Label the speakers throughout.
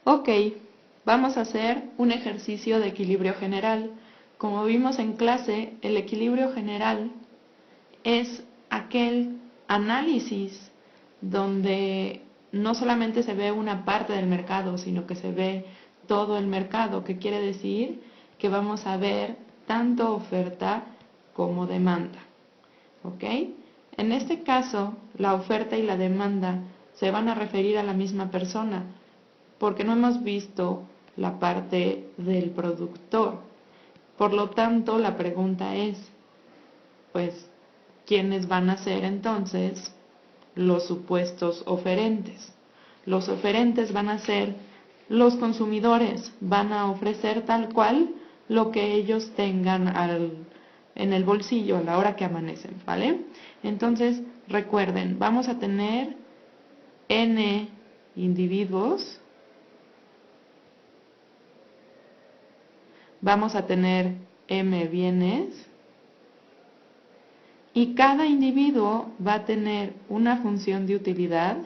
Speaker 1: Ok, vamos a hacer un ejercicio de equilibrio general. Como vimos en clase, el equilibrio general es aquel análisis donde no solamente se ve una parte del mercado, sino que se ve todo el mercado, que quiere decir que vamos a ver tanto oferta como demanda. ¿Ok? En este caso, la oferta y la demanda se van a referir a la misma persona, porque no hemos visto la parte del productor. Por lo tanto, la pregunta es, pues, ¿quiénes van a ser entonces los supuestos oferentes? Los oferentes van a ser los consumidores, van a ofrecer tal cual lo que ellos tengan en el bolsillo a la hora que amanecen, ¿vale? Entonces, recuerden, vamos a tener N individuos, vamos a tener M bienes, y cada individuo va a tener una función de utilidad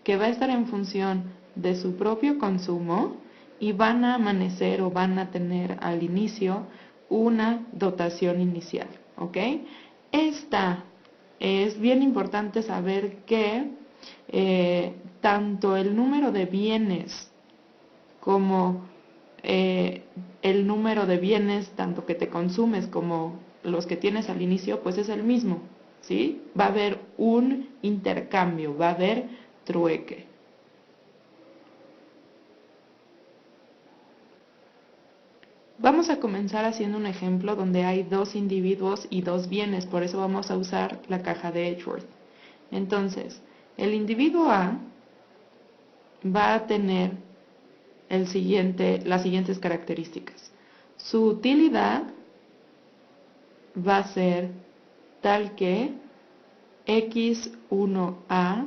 Speaker 1: que va a estar en función de su propio consumo y van a amanecer o van a tener al inicio una dotación inicial, ¿ok? Esta es bien importante saber que tanto el número de bienes como el número de bienes, tanto que te consumes como los que tienes al inicio, pues es el mismo, ¿sí? Va a haber un intercambio, va a haber trueque. Vamos a comenzar haciendo un ejemplo donde hay dos individuos y dos bienes, por eso vamos a usar la caja de Edgeworth. Entonces, el individuo A va a tener las siguientes características. Su utilidad va a ser tal que x1a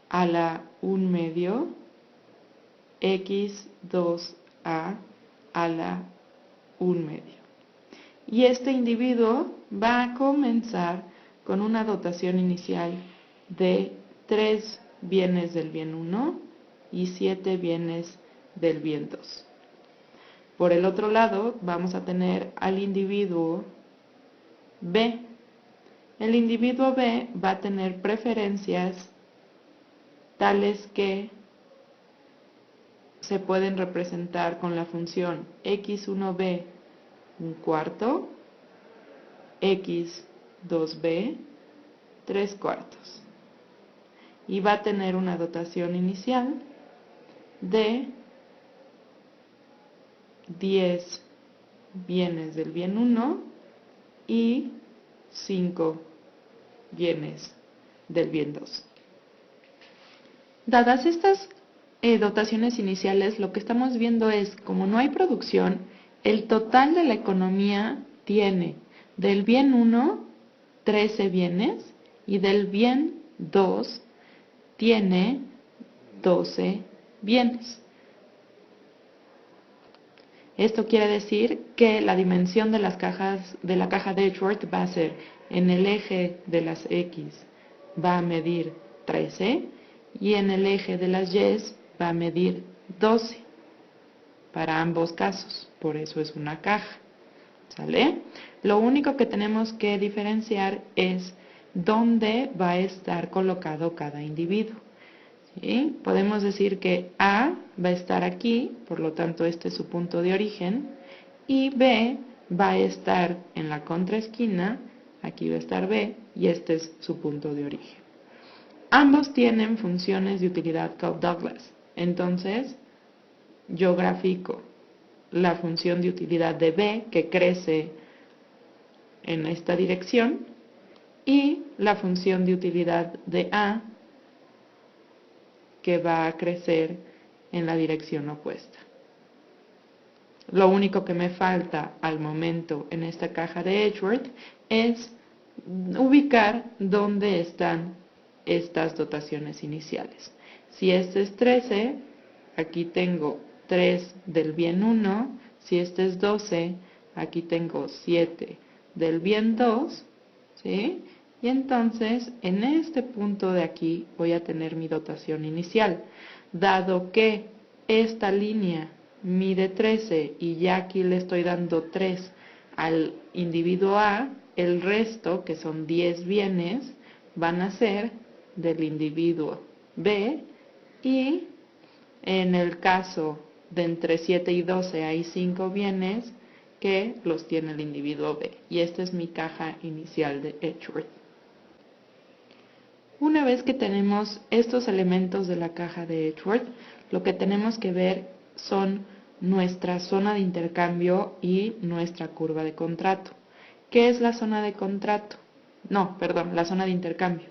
Speaker 1: a la 1 medio, x2a a la 1 medio. Y este individuo va a comenzar con una dotación inicial de 3 bienes del bien 1 y 7 bienes del bien 2. Por el otro lado, vamos a tener al individuo B. El individuo B va a tener preferencias tales que se pueden representar con la función x1b un cuarto, x2b 3 cuartos. Y va a tener una dotación inicial de 10 bienes del bien 1 y 5 bienes del bien 2. Dadas estas dotaciones iniciales, lo que estamos viendo es, como no hay producción, el total de la economía tiene del bien 1 13 bienes y del bien 2 tiene 12 bienes. Esto quiere decir que la dimensión de las cajas de la caja de Edgeworth va a ser en el eje de las X va a medir 13 y en el eje de las Y va a medir 12 para ambos casos, por eso es una caja, ¿sale? Lo único que tenemos que diferenciar es dónde va a estar colocado cada individuo. ¿Sí? Podemos decir que A va a estar aquí, por lo tanto este es su punto de origen, y B va a estar en la contraesquina, aquí va a estar B, y este es su punto de origen. Ambos tienen funciones de utilidad Cobb-Douglas, entonces yo grafico la función de utilidad de B, que crece en esta dirección, y la función de utilidad de A, que va a crecer en la dirección opuesta. Lo único que me falta al momento en esta caja de Edgeworth es ubicar dónde están estas dotaciones iniciales. Si este es 13, aquí tengo 3 del bien 1, si este es 12, aquí tengo 7 del bien 2, ¿sí? Y entonces, en este punto de aquí voy a tener mi dotación inicial. Dado que esta línea mide 13 y ya aquí le estoy dando 3 al individuo A, el resto, que son 10 bienes, van a ser del individuo B, y en el caso de entre 7 y 12 hay 5 bienes que los tiene el individuo B. Y esta es mi caja inicial de Edgeworth. Una vez que tenemos estos elementos de la caja de Edgeworth, lo que tenemos que ver son nuestra zona de intercambio y nuestra curva de contrato. ¿Qué es la zona de contrato? No, perdón, la zona de intercambio.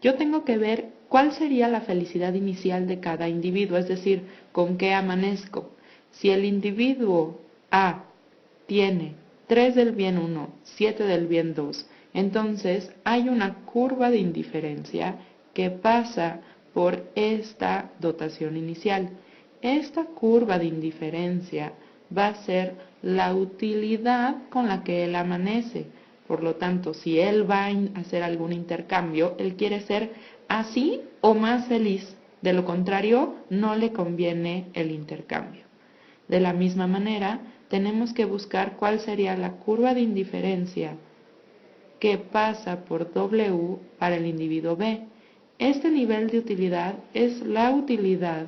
Speaker 1: Yo tengo que ver cuál sería la felicidad inicial de cada individuo, es decir, con qué amanezco. Si el individuo A tiene 3 del bien 1, 7 del bien 2, entonces hay una curva de indiferencia que pasa por esta dotación inicial. Esta curva de indiferencia va a ser la utilidad con la que él amanece. Por lo tanto, si él va a hacer algún intercambio, él quiere ser así o más feliz. De lo contrario, no le conviene el intercambio. De la misma manera, tenemos que buscar cuál sería la curva de indiferencia que pasa por W para el individuo B. Este nivel de utilidad es la utilidad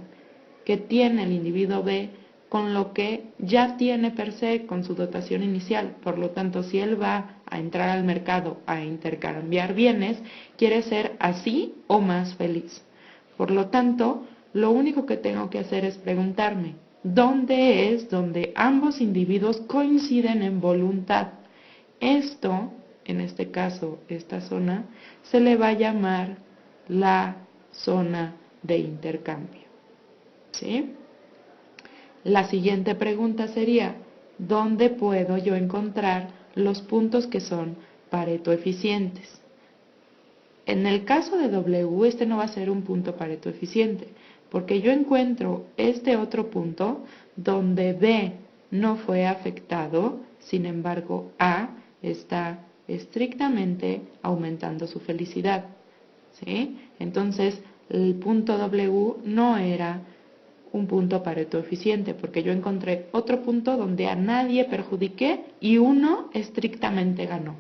Speaker 1: que tiene el individuo B con lo que ya tiene per se con su dotación inicial. Por lo tanto, si él va a entrar al mercado a intercambiar bienes, quiere ser así o más feliz. Por lo tanto, lo único que tengo que hacer es preguntarme, ¿dónde es donde ambos individuos coinciden en voluntad? Esto, en este caso, esta zona, se le va a llamar la zona de intercambio. ¿Sí? La siguiente pregunta sería, ¿dónde puedo yo encontrar los puntos que son Pareto eficientes? En el caso de W, este no va a ser un punto Pareto eficiente, porque yo encuentro este otro punto donde B no fue afectado, sin embargo A está estrictamente aumentando su felicidad. ¿Sí? Entonces, el punto W no era un punto Pareto eficiente, porque yo encontré otro punto donde a nadie perjudiqué y uno estrictamente ganó.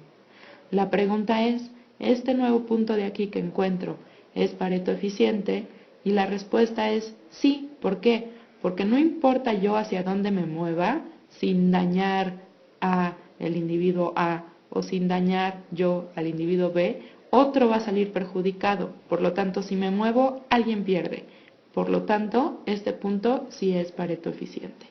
Speaker 1: La pregunta es, ¿este nuevo punto de aquí que encuentro es Pareto eficiente? Y la respuesta es sí. ¿Por qué? Porque no importa yo hacia dónde me mueva, sin dañar a el individuo A o sin dañar yo al individuo B, otro va a salir perjudicado. Por lo tanto, si me muevo, alguien pierde. Por lo tanto, este punto sí es Pareto eficiente.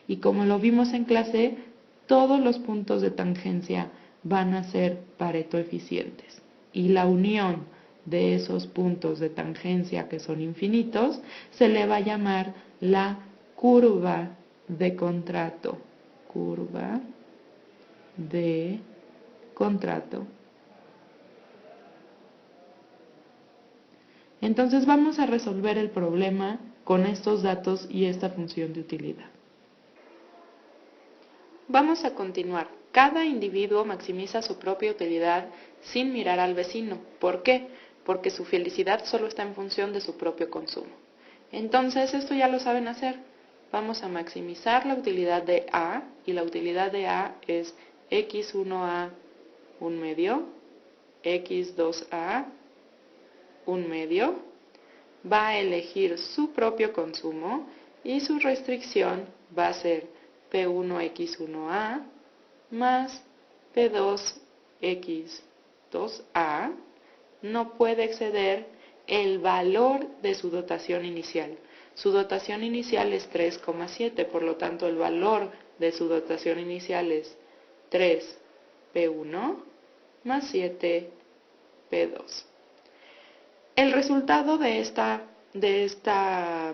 Speaker 1: Y como lo vimos en clase, todos los puntos de tangencia van a ser Pareto eficientes. Y la unión de esos puntos de tangencia que son infinitos se le va a llamar la curva de contrato. Curva de contrato. Entonces vamos a resolver el problema con estos datos y esta función de utilidad. Vamos a continuar. Cada individuo maximiza su propia utilidad sin mirar al vecino. ¿Por qué? Porque su felicidad solo está en función de su propio consumo. Entonces, esto ya lo saben hacer. Vamos a maximizar la utilidad de A, y la utilidad de A es x1A 1 medio, x2A 1 medio. Va a elegir su propio consumo y su restricción va a ser P1X1A más P2X2A. No puede exceder el valor de su dotación inicial. Su dotación inicial es 3,7, por lo tanto el valor de su dotación inicial es 3P1 más 7P2. El resultado de esta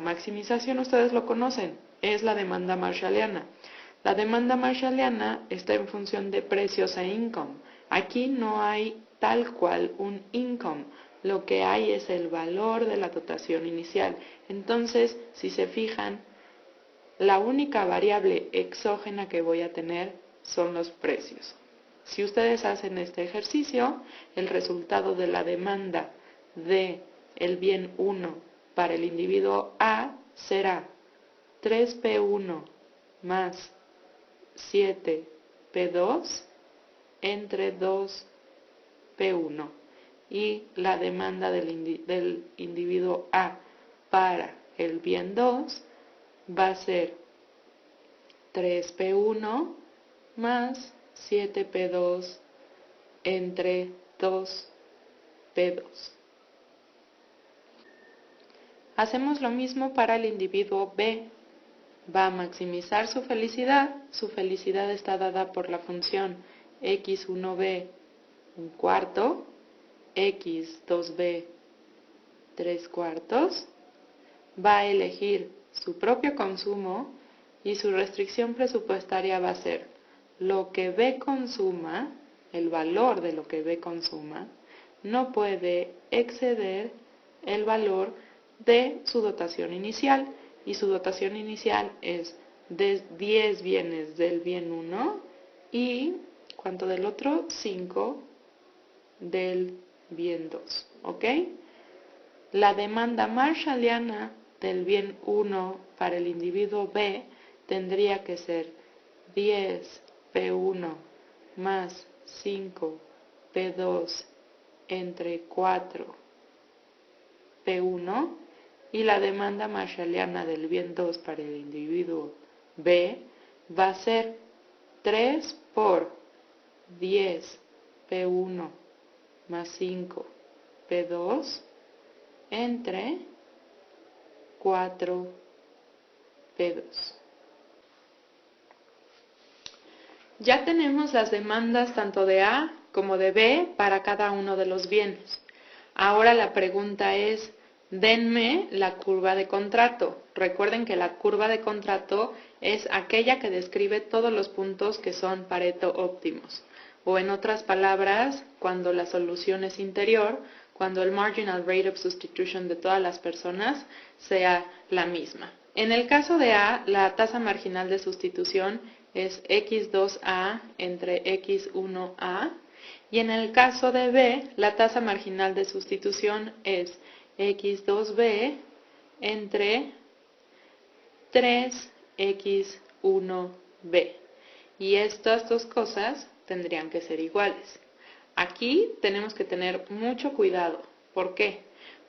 Speaker 1: maximización ustedes lo conocen, es la demanda marshalliana. La demanda marshalliana está en función de precios e income. Aquí no hay tal cual un income, lo que hay es el valor de la dotación inicial. Entonces, si se fijan, la única variable exógena que voy a tener son los precios. Si ustedes hacen este ejercicio, el resultado de la demanda de el bien 1 para el individuo A será 3P1 más 7P2 entre 2P1. Y la demanda del individuo A para el bien 2 va a ser 3P1 más 7P2 entre 2P2. Hacemos lo mismo para el individuo B. Va a maximizar su felicidad. Su felicidad está dada por la función x1b un cuarto, x2b 3/4. Va a elegir su propio consumo y su restricción presupuestaria va a ser lo que B consuma, el valor de lo que B consuma, no puede exceder el valor de su dotación inicial, y su dotación inicial es de 10 bienes del bien 1 y, ¿cuánto del otro? 5 del bien 2, ¿ok? La demanda marshalliana del bien 1 para el individuo B tendría que ser 10P1 más 5P2 entre 4P1, y la demanda marshalliana del bien 2 para el individuo B va a ser 3 por 10P1 más 5P2 entre 4P2. Ya tenemos las demandas tanto de A como de B para cada uno de los bienes. Ahora la pregunta es, denme la curva de contrato. Recuerden que la curva de contrato es aquella que describe todos los puntos que son Pareto óptimos. O en otras palabras, cuando la solución es interior, cuando el marginal rate of substitution de todas las personas sea la misma. En el caso de A, la tasa marginal de sustitución es x2A entre x1A, y en el caso de B, la tasa marginal de sustitución es x2B entre 3x1b. Y estas dos cosas tendrían que ser iguales. Aquí tenemos que tener mucho cuidado. ¿Por qué?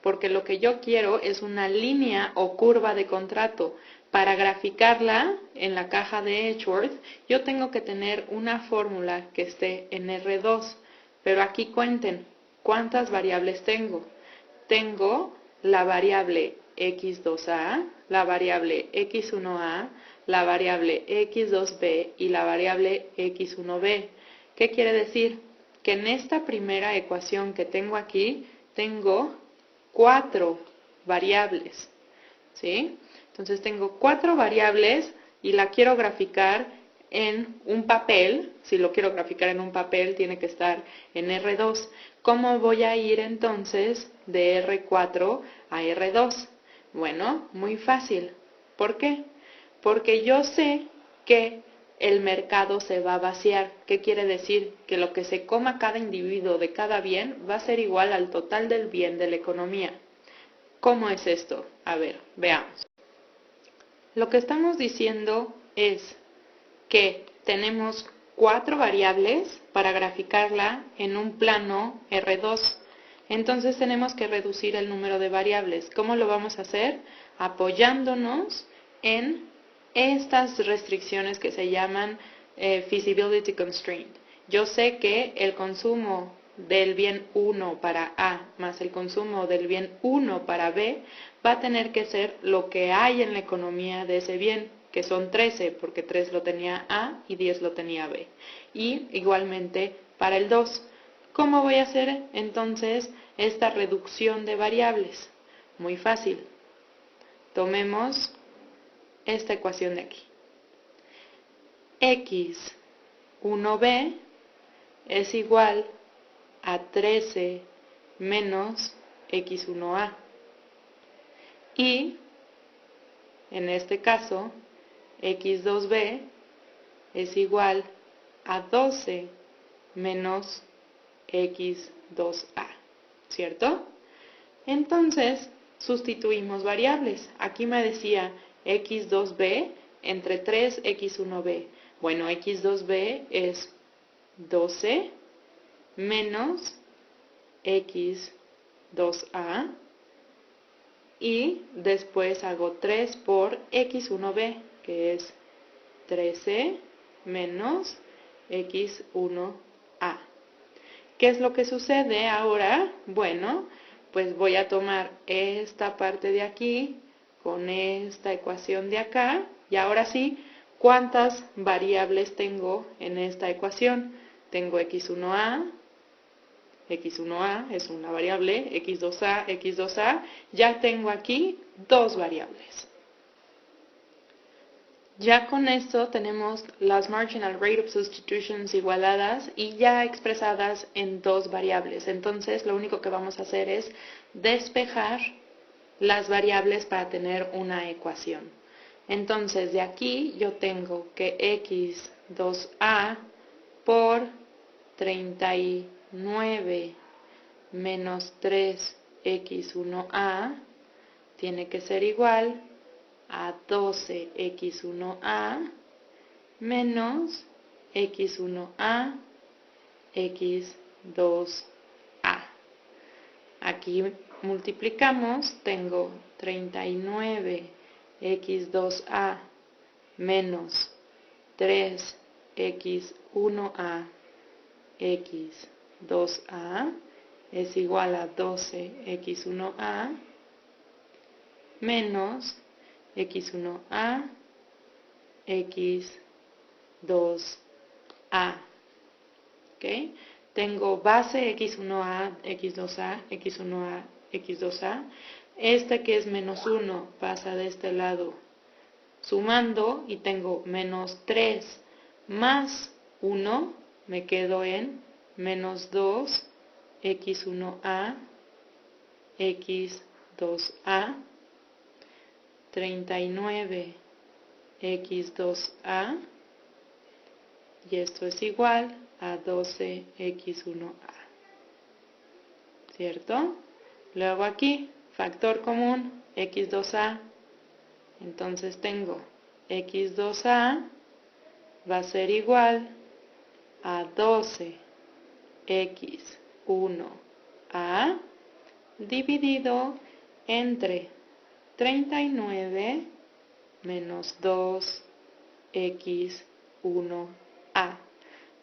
Speaker 1: Porque lo que yo quiero es una línea o curva de contrato. Para graficarla en la caja de Edgeworth, yo tengo que tener una fórmula que esté en R2. Pero aquí cuenten, ¿cuántas variables tengo? Tengo la variable x2a, la variable x1a, la variable x2b y la variable x1b. ¿Qué quiere decir? Que en esta primera ecuación que tengo aquí, tengo 4 variables, ¿sí? Entonces tengo 4 variables y la quiero graficar en un papel. Si lo quiero graficar en un papel, tiene que estar en R2. ¿Cómo voy a ir entonces de R4 a R2? Bueno, muy fácil. ¿Por qué? Porque yo sé que el mercado se va a vaciar. ¿Qué quiere decir? Que lo que se coma cada individuo de cada bien va a ser igual al total del bien de la economía. ¿Cómo es esto? A ver, veamos. Lo que estamos diciendo es que tenemos 4 variables para graficarla en un plano R2. Entonces tenemos que reducir el número de variables. ¿Cómo lo vamos a hacer? Apoyándonos en estas restricciones que se llaman feasibility constraint. Yo sé que el consumo del bien 1 para A más el consumo del bien 1 para B va a tener que ser lo que hay en la economía de ese bien, que son 13, porque 3 lo tenía A y 10 lo tenía B. Y igualmente para el 2. ¿Cómo voy a hacer entonces esta reducción de variables? Muy fácil. Tomemos esta ecuación de aquí. X1b es igual a 13 menos x1a. Y, en este caso, x2b es igual a 12 menos x2a, ¿cierto? Entonces, sustituimos variables. Aquí me decía x2b entre 3x1b. Bueno, x2b es 12 menos x2a y después hago 3 por x1b, que es 13 menos x1a. ¿Qué es lo que sucede ahora? Bueno, pues voy a tomar esta parte de aquí con esta ecuación de acá y ahora sí, ¿cuántas variables tengo en esta ecuación? Tengo x1a es una variable, x2a, ya tengo aquí dos variables. Ya con esto tenemos las marginal rate of substitutions igualadas y ya expresadas en dos variables. Entonces lo único que vamos a hacer es despejar las variables para tener una ecuación. Entonces de aquí yo tengo que x2a por 39 menos 3x1a tiene que ser igual a 12x1a menos x1a, x2a. Aquí multiplicamos, tengo 39x2a menos 3x1a, x2a es igual a 12x1a menos x1a, x2a. ¿Ok? Tengo base x1a, x2a, x1a, x2a. Este que es menos 1 pasa de este lado sumando y tengo menos 3 más 1, me quedo en menos 2 x1a, x2a, 39 x2a y esto es igual a 12 x1a, ¿cierto? Luego aquí, factor común, x2a, entonces tengo x2a va a ser igual a 12 x1a dividido entre 39 menos 2x1a.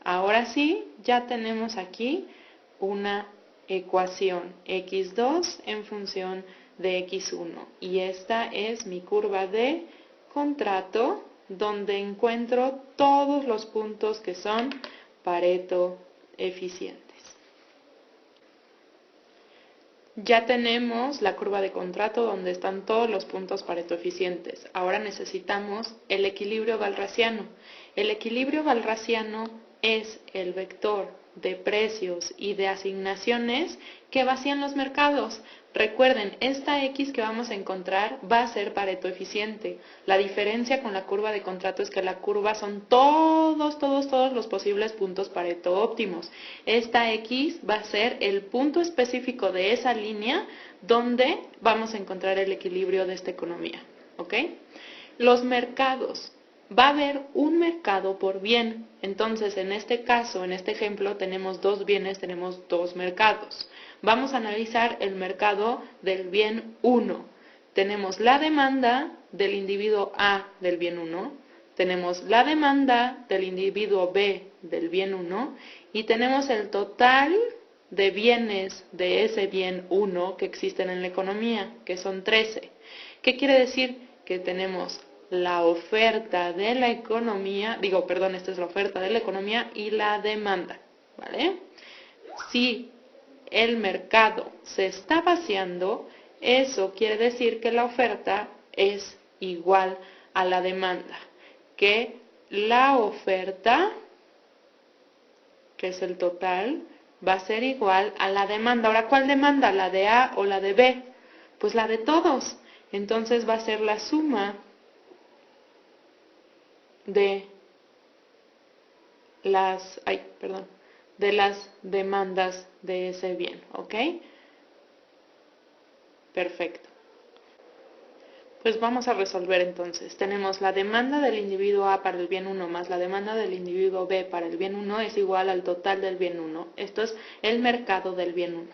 Speaker 1: Ahora sí, ya tenemos aquí una ecuación x2 en función de x1 y esta es mi curva de contrato donde encuentro todos los puntos que son Pareto eficientes. Ya tenemos la curva de contrato donde están todos los puntos Pareto eficientes. Ahora necesitamos el equilibrio valrasiano. El equilibrio valrasiano es el vector de precios y de asignaciones que vacían los mercados. Recuerden, esta X que vamos a encontrar va a ser Pareto eficiente. La diferencia con la curva de contrato es que la curva son todos los posibles puntos Pareto óptimos. Esta X va a ser el punto específico de esa línea donde vamos a encontrar el equilibrio de esta economía. ¿Ok? Los mercados. Va a haber un mercado por bien. Entonces, en este caso, en este ejemplo, tenemos dos bienes, tenemos dos mercados. Vamos a analizar el mercado del bien 1. Tenemos la demanda del individuo A del bien 1, tenemos la demanda del individuo B del bien 1 y tenemos el total de bienes de ese bien 1 que existen en la economía, que son 13. ¿Qué quiere decir? Que tenemos la oferta de la economía, esta es la oferta de la economía y la demanda, ¿vale? Si el mercado se está vaciando, eso quiere decir que la oferta es igual a la demanda, que la oferta, que es el total, va a ser igual a la demanda. Ahora, ¿cuál demanda? ¿La de A o la de B? Pues la de todos. Entonces va a ser la suma de las demandas de ese bien, ¿ok? Perfecto. Pues vamos a resolver entonces. Tenemos la demanda del individuo A para el bien 1 más la demanda del individuo B para el bien 1 es igual al total del bien 1. Esto es el mercado del bien 1.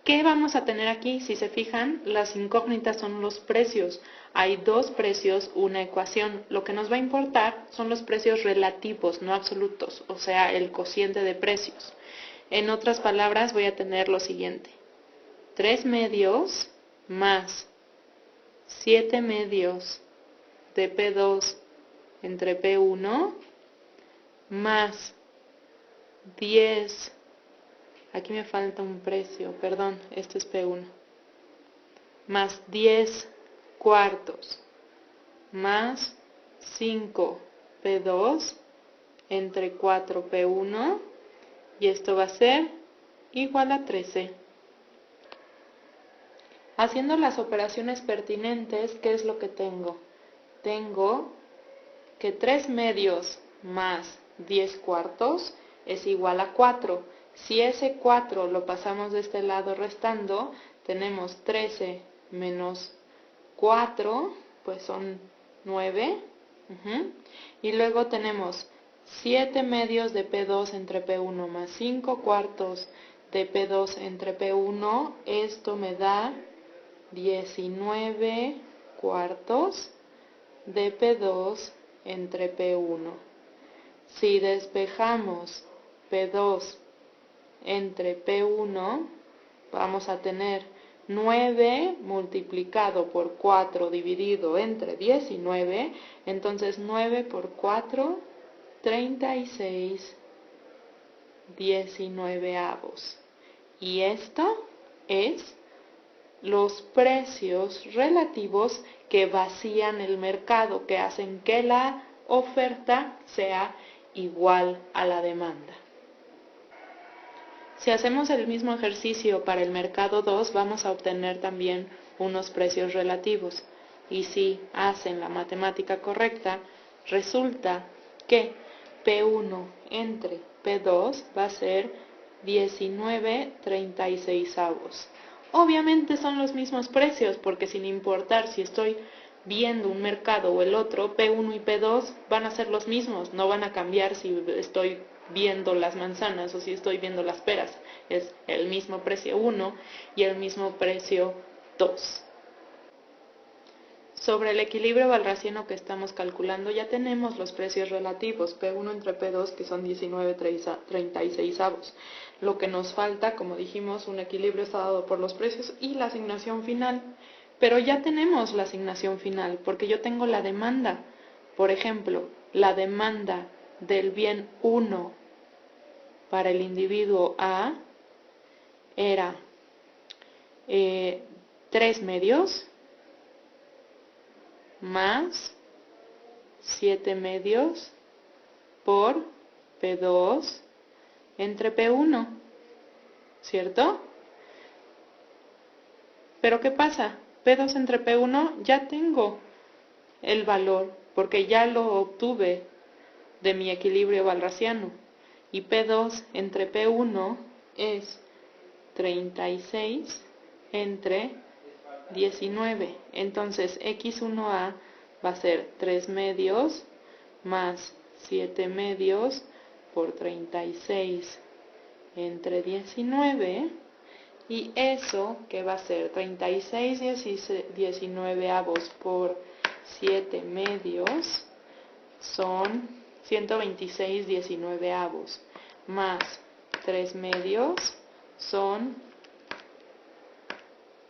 Speaker 1: ¿Qué vamos a tener aquí? Si se fijan, las incógnitas son los precios. Hay dos precios, una ecuación. Lo que nos va a importar son los precios relativos, no absolutos, o sea, el cociente de precios. En otras palabras, voy a tener lo siguiente. 3 medios más 7 medios de P2 entre P1 más 10, aquí me falta un precio, perdón, esto es P1, más 10 cuartos más 5 P2 entre 4 P1 y esto va a ser igual a 13. Haciendo las operaciones pertinentes, ¿qué es lo que tengo? Tengo que 3 medios más 10 cuartos es igual a 4. Si ese 4 lo pasamos de este lado restando, tenemos 13 menos 4, pues son 9. Y luego tenemos 7 medios de P2 entre P1 más 5 cuartos de P2 entre P1. Esto me da 19 cuartos de P2 entre P1. Si despejamos P2 entre P1, vamos a tener 9 multiplicado por 4 dividido entre 19, entonces 9 por 4, 36 19avos. Y esto es los precios relativos que vacían el mercado, que hacen que la oferta sea igual a la demanda. Si hacemos el mismo ejercicio para el mercado 2, vamos a obtener también unos precios relativos. Y si hacen la matemática correcta, resulta que P1 entre P2 va a ser 19/36avos. Obviamente son los mismos precios, porque sin importar si estoy viendo un mercado o el otro, P1 y P2 van a ser los mismos, no van a cambiar si estoy viendo las manzanas o si estoy viendo las peras. Es el mismo precio 1 y el mismo precio 2. Sobre el equilibrio walrasiano que estamos calculando, ya tenemos los precios relativos, P1 entre P2, que son 19/36avos. Lo que nos falta, como dijimos, un equilibrio está dado por los precios y la asignación final. Pero ya tenemos la asignación final, porque yo tengo la demanda. Por ejemplo, la demanda del bien 1 para el individuo A era 3 medios más 7 medios por P2 entre P1, ¿cierto? Pero ¿qué pasa? P2 entre P1 ya tengo el valor, porque ya lo obtuve de mi equilibrio walrasiano. Y P2 entre P1 es 36 entre 19. Entonces X1A va a ser 3 medios más 7 medios por 36 entre 19. Y eso, que va a ser 36 19avos por 7 medios, son 126 19avos, más 3 medios son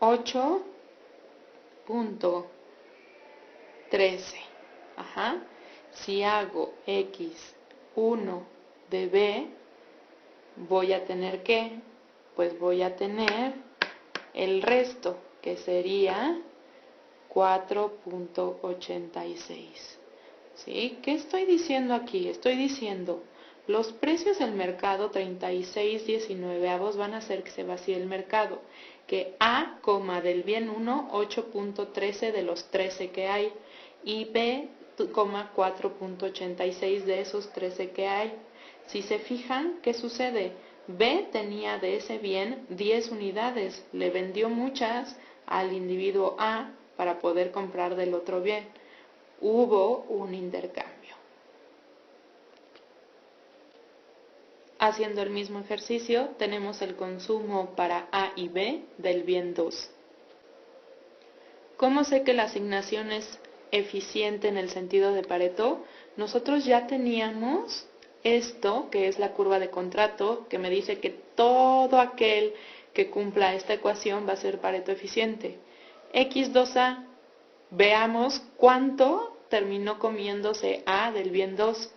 Speaker 1: 8.13. Si hago X1 de B, voy a tener ¿qué? Pues voy a tener el resto, que sería 4.86. ¿Sí? ¿Qué estoy diciendo aquí? Estoy diciendo, los precios del mercado 36 19avos van a hacer que se vacíe el mercado, que A, del bien 1, 8.13 de los 13 que hay, y B, 4.86 de esos 13 que hay. Si se fijan, ¿qué sucede? B tenía de ese bien 10 unidades, le vendió muchas al individuo A, para poder comprar del otro bien. Hubo un intercambio. Haciendo el mismo ejercicio, tenemos el consumo para A y B del bien 2. ¿Cómo sé que la asignación es eficiente en el sentido de Pareto? Nosotros ya teníamos esto, que es la curva de contrato, que me dice que todo aquel que cumpla esta ecuación va a ser Pareto eficiente. X2A, veamos cuánto terminó comiéndose A del bien 2,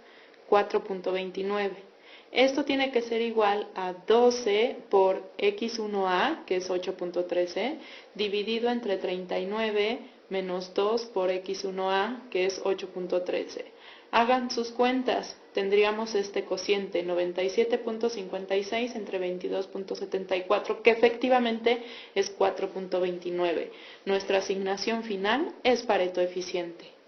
Speaker 1: 4.29. Esto tiene que ser igual a 12 por X1A, que es 8.13, dividido entre 39 menos 2 por X1A, que es 8.13. Hagan sus cuentas, tendríamos este cociente 97.56 entre 22.74, que efectivamente es 4.29. Nuestra asignación final es Pareto eficiente.